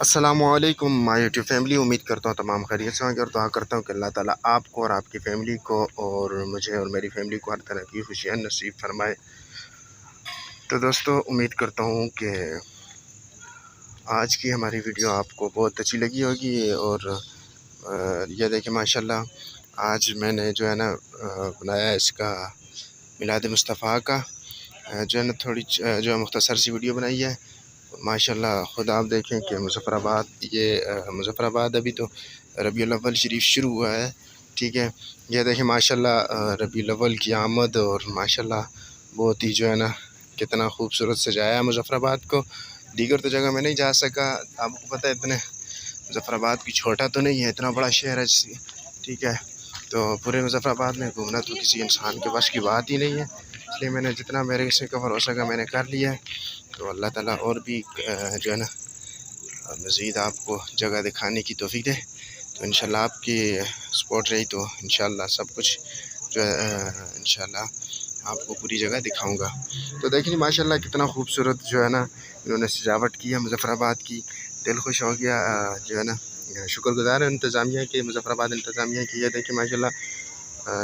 अस्सलामुअलैकुम my YouTube family. उम्मीद करता हूँ तमाम खैरियत से होंगे और दुआ करता हूँ कि अल्लाह ताला आपको और आपकी फैमिली को और मुझे और मेरी फैमिली को हर तरह की खुशियाँ नसीब फरमाए। तो दोस्तों, उम्मीद करता हूँ कि आज की हमारी वीडियो आपको बहुत अच्छी लगी होगी। और यह देखिए माशाल्लाह, आज मैंने जो है ना बनाया इसका मिलाद मुस्तफ़ा का जो है ना थोड़ी जो है मुख्तसर सी वीडियो बनाई है। माशाल्लाह खुद आप देखें कि मुज़फ़्फ़राबाद मुज़फ़्फ़राबाद अभी तो रबीउल अव्वल शरीफ शुरू हुआ है, ठीक है। ये देखें माशाल्लाह रबीउल अव्वल की आमद, और माशाल्लाह बहुत ही जो है ना कितना खूबसूरत सजाया है मुज़फ़्फ़राबाद को। दीगर तो जगह में नहीं जा सका, आपको पता है इतने मुज़फ़्फ़राबाद की छोटा तो नहीं है, इतना बड़ा शहर है, ठीक है। तो पूरे मुज़फ़्फ़राबाद में घूमना तो किसी इंसान के बस की बात ही नहीं है, इसलिए मैंने जितना मेरे से कवर हो सका मैंने कर लिया है। तो अल्लाह ताला और भी जो है ना मज़ीद आपको जगह दिखाने की तौफ़ीक दे। तो इंशाल्लाह आपकी सपोर्ट रही तो इंशाल्लाह सब कुछ जो है इंशाल्लाह आपको पूरी जगह दिखाऊंगा। तो देखिए माशाल्लाह कितना खूबसूरत जो है ना इन्होंने सजावट की है मुज़फ़्फ़राबाद की। दिल खुश हो गया जो है ना। शुक्रगुज़ार है इंतज़ामिया के, मुज़फ़्फ़राबाद इंतज़ामिया की। ये देखिए माशाल्लाह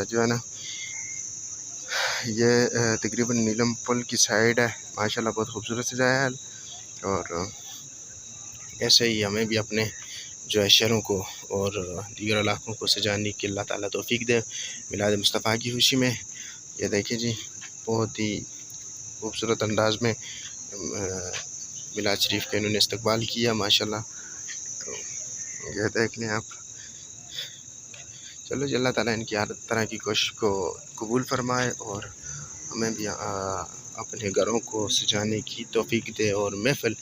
जो है ना ये तकरीबन नीलम पुल की साइड है, माशाल्लाह बहुत खूबसूरत सजाया है। और ऐसे ही हमें भी अपने जो है शहरों को और दीगर इलाकों को सजाने की अल्लाह ताला तौफ़ीक दे मिलाद मुस्तफ़ा की खुशी में। ये देखिए जी, बहुत ही खूबसूरत अंदाज में मिलाद शरीफ का इन्होंने इस्तकबाल किया माशाल्लाह। तो ये देख लें आप। चलो जी, अल्लाह ताला इनकी हर तरह की कोशिश को कबूल फरमाए और हमें भी अपने घरों को सजाने की तौफ़ीक दे और महफ़िल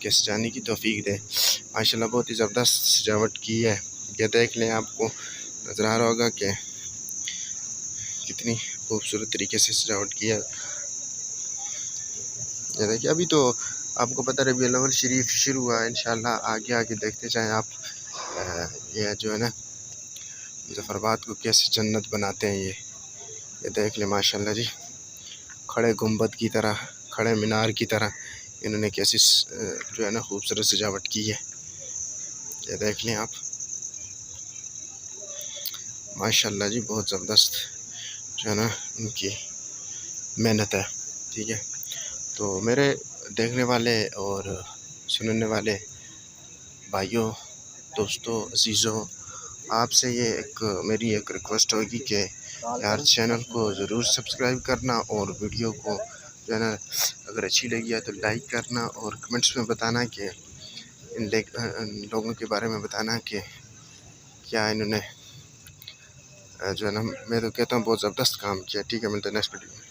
के सजाने की तौफ़ीक दे। माशाल्लाह बहुत ही ज़बरदस्त सजावट की है। ये देख लें, आपको नज़र आ रहा होगा कि कितनी खूबसूरत तरीके से सजावट की है। ये देखिए, अभी तो आपको पता है रबीउल अव्वल शरीफ शुरू हुआ है, इंशाल्लाह आगे आगे देखते जाएँ आप। ये जो है ना मुज़फ़्फ़राबाद को कैसे जन्नत बनाते हैं ये देख लें माशाल्लाह जी। खड़े गुंबद की तरह, खड़े मीनार की तरह इन्होंने कैसी जो है ना खूबसूरत सजावट की है। ये देख लें आप, माशाल्लाह जी, बहुत ज़बरदस्त जो है ना उनकी मेहनत है, ठीक है। तो मेरे देखने वाले और सुनने वाले भाइयों, दोस्तों, अजीज़ों, आपसे ये मेरी एक रिक्वेस्ट होगी कि यार चैनल को ज़रूर सब्सक्राइब करना और वीडियो को जो है ना अगर अच्छी लगी है तो लाइक करना और कमेंट्स में बताना कि इन लोगों के बारे में बताना कि क्या इन्होंने जो है ना, मैं तो कहता हूँ बहुत ज़बरदस्त काम किया। ठीक है, मिलते हैं नेक्स्ट वीडियो में।